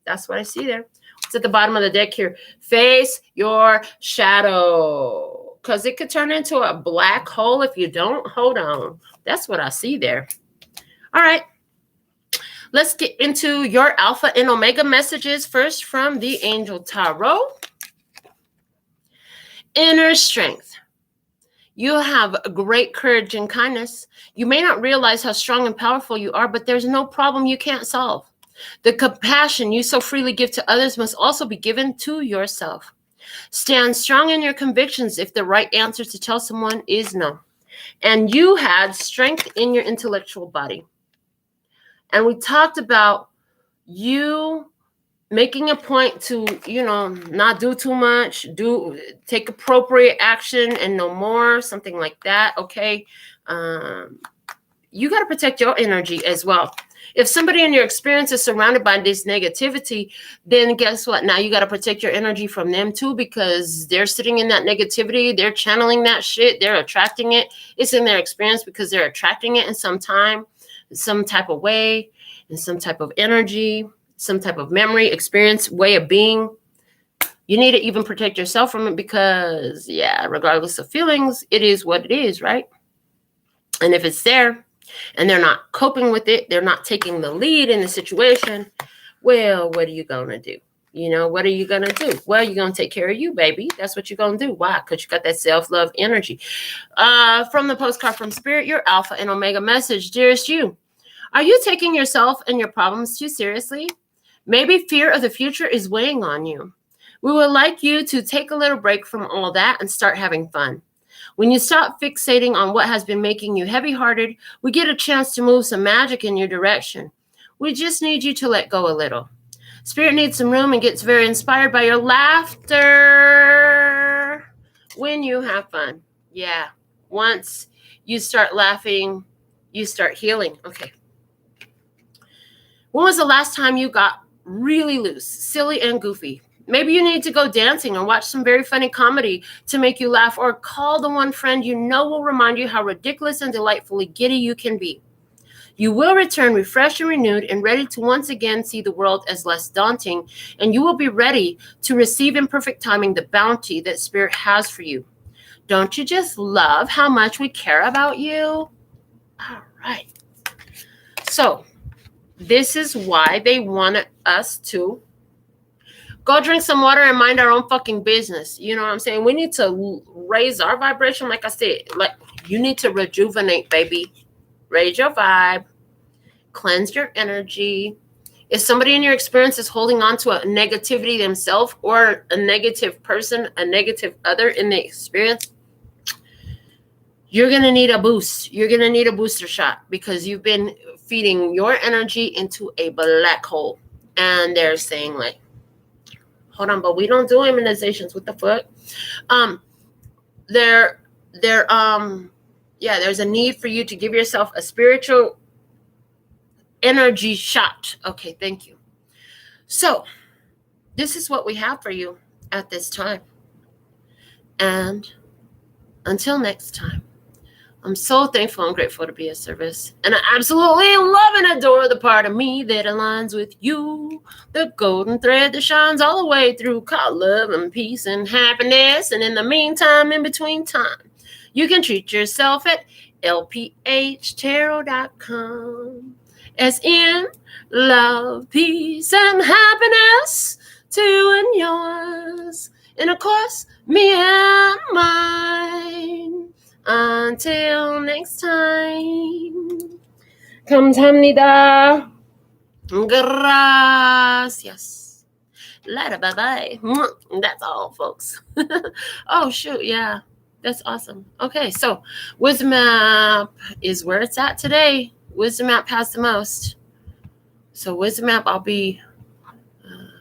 That's what I see there. It's at the bottom of the deck here. Face your shadow. Because it could turn into a black hole if you don't hold on. That's what I see there. All right. Let's get into your Alpha and Omega messages. First from the Angel Tarot. Inner strength. You have great courage and kindness. You may not realize how strong and powerful you are, but there's no problem you can't solve. The compassion you so freely give to others must also be given to yourself. Stand strong in your convictions if the right answer to tell someone is no. And you had strength in your intellectual body. And we talked about you making a point to, not do too much, take appropriate action and no more, something like that, okay? You got to protect your energy as well. If somebody in your experience is surrounded by this negativity, then guess what? Now you got to protect your energy from them too, because they're sitting in that negativity. They're channeling that shit. They're attracting it. It's in their experience because they're attracting it in some time, some type of way, in some type of energy, some type of memory, experience, way of being. You need to even protect yourself from it because, yeah, regardless of feelings, it is what it is, right? And if it's there, and they're not coping with it, they're not taking the lead in the situation, well, what are you going to do? What are you going to do? Well, you're going to take care of you, baby. That's what you're going to do. Why? Because you got that self-love energy. From the postcard from Spirit, your Alpha and Omega message. Dearest you, are you taking yourself and your problems too seriously? Maybe fear of the future is weighing on you. We would like you to take a little break from all that and start having fun. When you stop fixating on what has been making you heavy-hearted, we get a chance to move some magic in your direction. We just need you to let go a little. Spirit needs some room and gets very inspired by your laughter when you have fun. Yeah. Once you start laughing, you start healing. Okay. When was the last time you got really loose, silly, and goofy? Maybe you need to go dancing and watch some very funny comedy to make you laugh, or call the one friend you know will remind you how ridiculous and delightfully giddy you can be. You will return refreshed and renewed and ready to once again see the world as less daunting, and you will be ready to receive in perfect timing the bounty that Spirit has for you. Don't you just love how much we care about you? All right. So this is why they wanted us to go drink some water and mind our own fucking business. You know what I'm saying? We need to raise our vibration. Like I said, like you need to rejuvenate, baby. Raise your vibe. Cleanse your energy. If somebody in your experience is holding on to a negativity themselves, or a negative person, a negative other in the experience, you're going to need a boost. You're going to need a booster shot because you've been feeding your energy into a black hole. And they're saying like, hold on, but we don't do immunizations. What the fuck? There's a need for you to give yourself a spiritual energy shot. Okay, thank you. So this is what we have for you at this time. And until next time, I'm so thankful and grateful to be of service. And I absolutely love and adore the part of me that aligns with you. The golden thread that shines all the way through, called love and peace and happiness. And in the meantime, in between time, you can treat yourself at LPHtarot.com. As in love, peace, and happiness to you and yours. And of course, me and mine. Until next time. Kamsahamnida. Gracias. Later, bye-bye. That's all, folks. Oh, shoot, yeah. That's awesome. Okay, so Wisdom App is where it's at today. Wisdom App has the most. So Wisdom App, I'll be